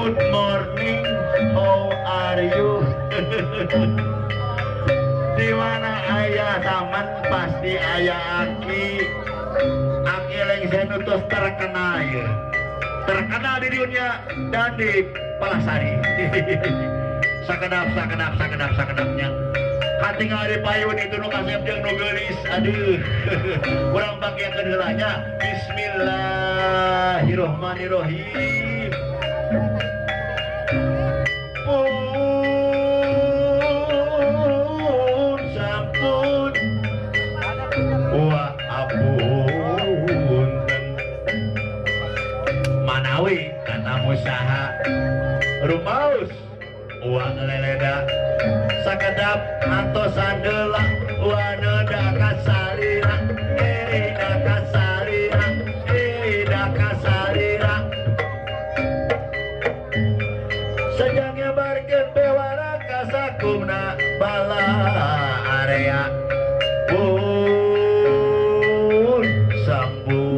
Good morning, how are you? Di mana ayah taman pasti ayah Aki. Aki lengsen utus terkenal ya. Terkenal di dunia dan di Palasari. Sakedap-sakedapnya. Katingal di payun itu nu kasep jeung nu geulis. Aduh. Urang bagiakeun heulanya. Bismillahirrahmanirrahim. Pun sampun wa apunten manawi kata musaha rumaus uang leleda sakedap antosan deula wana da kasalira da kasalira sejangnya barkeun bewara kasakumna bala area pun sambung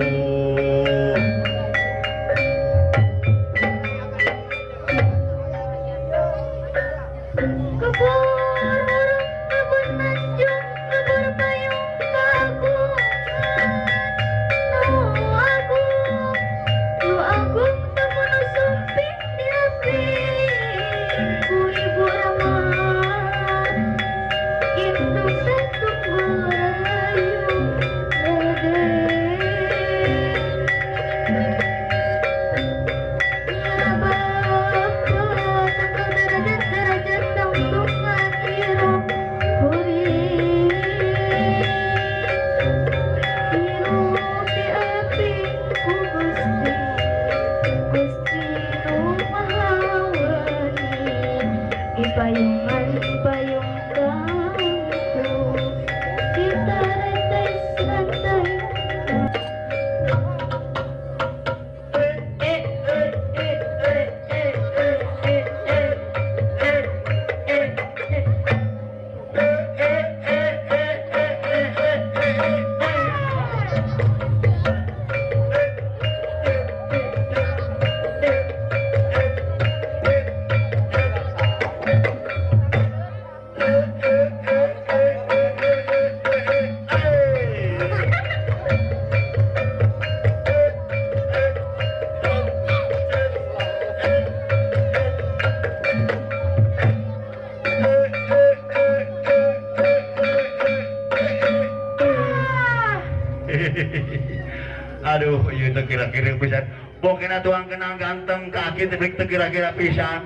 aduh ieu teh kira-kira pisan bokena tuang kenal ganteng kaki teh kira-kira pisan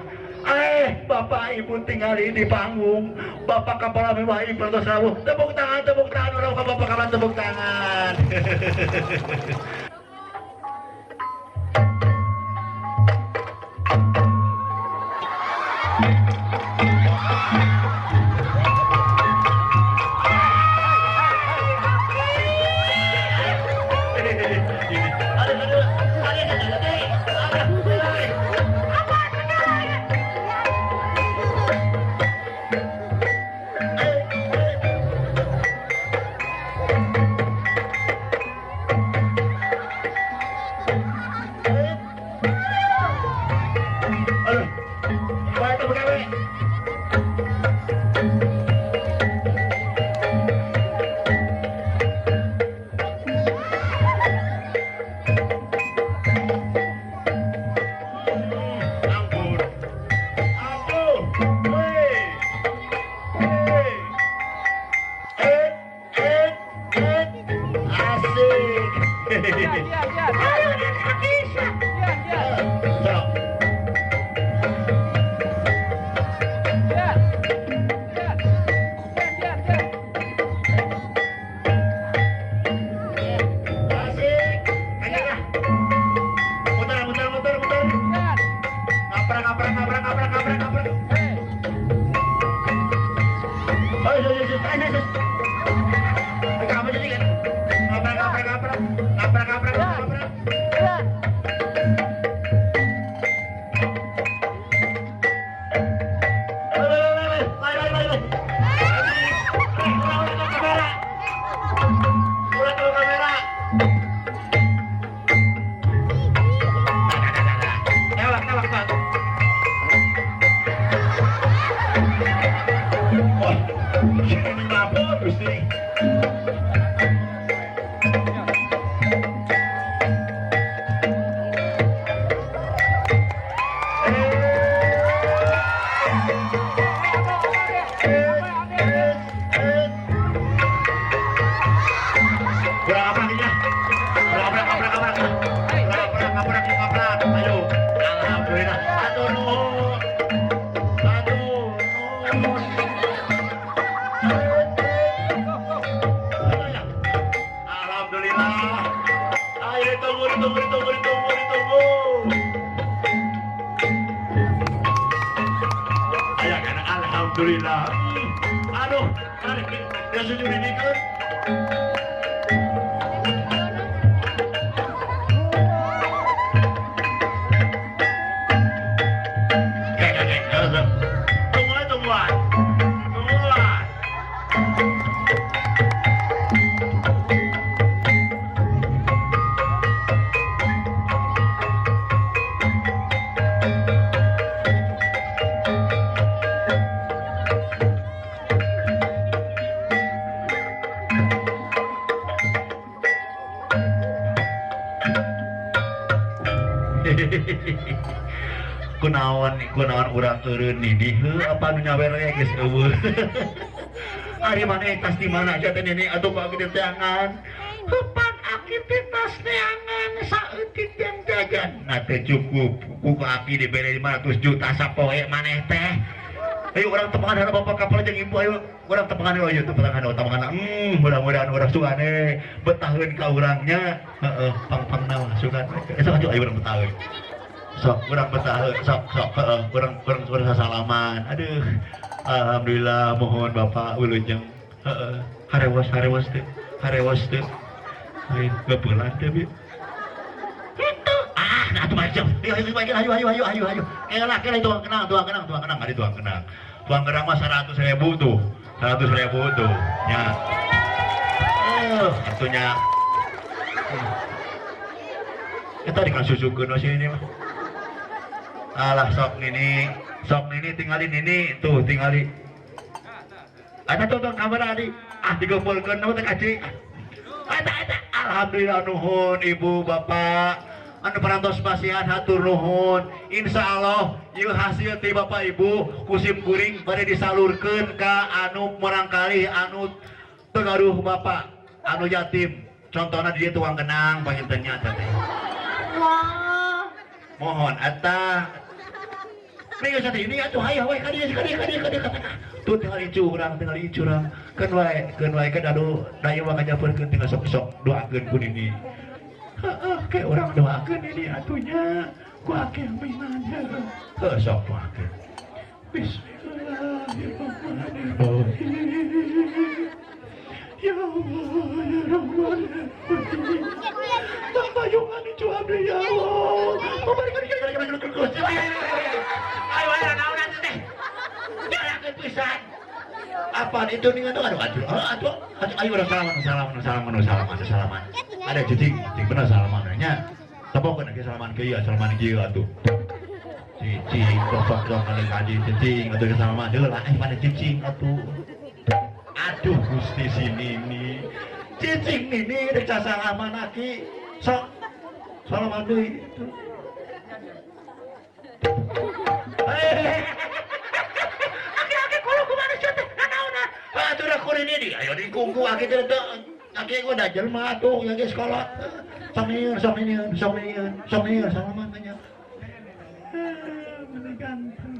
bapak ibu tinggal di panggung bapak kepala mewah pertos rawuh tepuk tangan orang bapak kapan tepuk tangan Baik, alhamdulillah. Aduh, ya sujud ini kan. Tungguan. kunaon urang eureun nini apa nu nyawer geus eueuh. Ari maneh tas di mana aja teh nini atuh ku aki teangan. Hepan aki tas teangan saeutik yang jajan. Nah teh cukup ku aki dibere 500 juta sapoe maneh teh. Ayo orang tepangan hana bapak kapal jeung ibu ayo orang tepangan ayo tepangan tepangan. Mudah-mudahan urang sugane betaheun ka urangnya. Heeh, pang-pang naon sugan. Esok ayo urang betaheun. Sok kurang betah sok kurang salaman. Aduh alhamdulillah mohon bapak ulujeng harewas teh lain bebelan teh bi itu nah atuh macam ayo elah tuang kenang ari tuang kenang mah 100.000 tuh 100.000 tuh nya atunya eta dikasusukeun we ini mah. Alah sok nini tinggalin ini tuh tinggalin. Ada tuh kamera di dikumpulkan nama teh kaci. Ada alhamdulillah nuhun ibu bapak anu parantos pasihan hatur nuhun. Insyaallah ieu hasil ti bapak ibu kusim kuring bade disalurkeun ka anu murangkalih anu tegaruh bapak anu yatim. Contohna di dieu tuang kenang pangintennya teh. Wah. Mohon eta Nih saat ini atuh hayah we kadieu tuh tinggal curang keun wae kan adu daya mah ngajaperkeun tinggal sok doakeun ku nini. Heeh kayak urang doakeun ini atunya ku akeh mainannya. Heuh sok doakeun. Bismillahirrahmanirrahim. Ya Allah ya Rahman. Bapak jungan itu abdi ya Allah. Pabarikan ayo ayo naon atuh teh. Jalakeun pisan. Apaan itu nih aduh ayo urang salaman. Ada cicing bener salaman nya. Tepokeun ge salaman kieu atuh. Cicing kosok kali kaji cicing atuh ge salaman heula pada cicing atuh. Aduh Gusti sini nih. Cicing ini rek salaman aki. Sok salaman deui itu. Aki kalau kumaha teh nanaonna? Atuh da kuring ini ayo dikungku aki teh aki udah jelema atuh yang geus sekolah. Sok nyieun salaman banyak. Mana ganteng.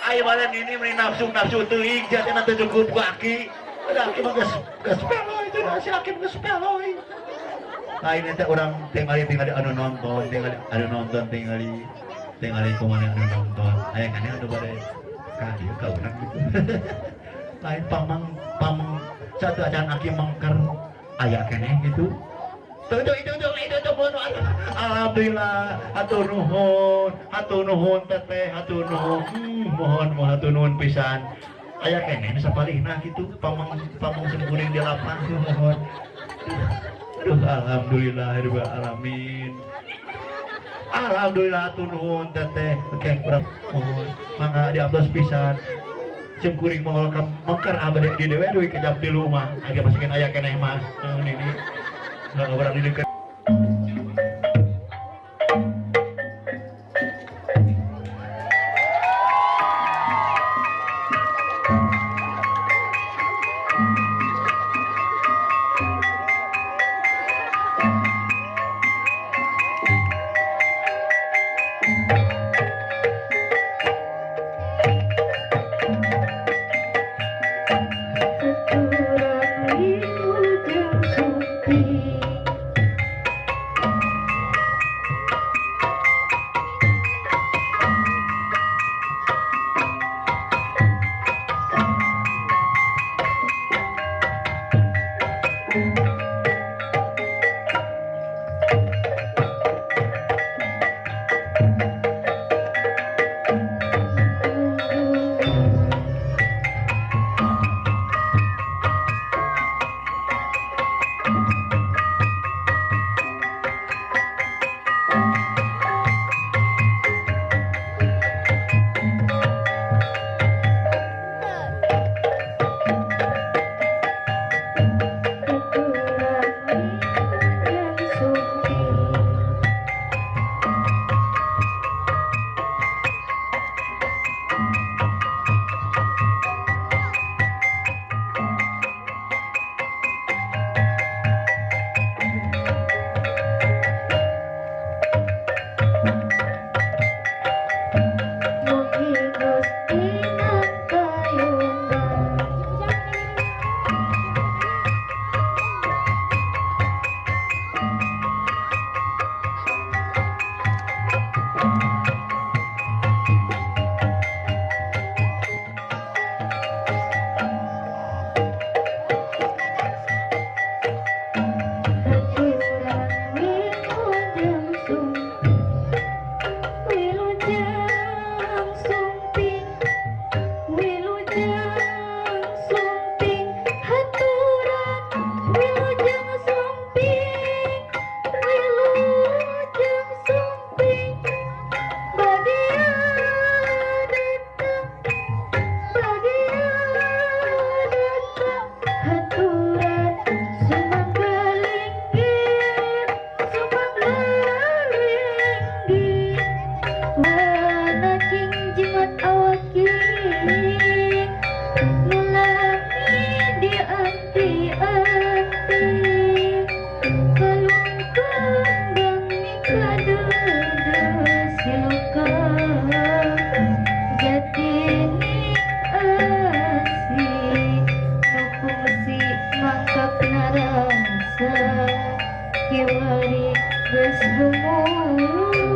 Ayo balen ini meni nafsu teuing jatena teu cukup ku aki. Udah aki mah geus pelo itu si aki geus pelo. Lain teh urang tingali anu nonton, tingali kumaha anu nonton. Aya kan anu bade ka dieu ka urang gitu. Lain pamang satu acan aki mangker aya keneh gitu. Tuh alhamdulillah hatur nuhun teteh hatur nuhun mohon hatur nuhun pisan aya keneh sapalihna kitu pamang sempureng di lapang mohon aduh alhamdulillahirabbil alamin alhamdulillah hatur nuhun teteh oke kurang mohon mangga diaptos pisan sempureng mohon mangker abade di dewe duit kejap di rumah age pasikeun aya keneh mah ini nggak berani dekat. kiwari geus gemuruh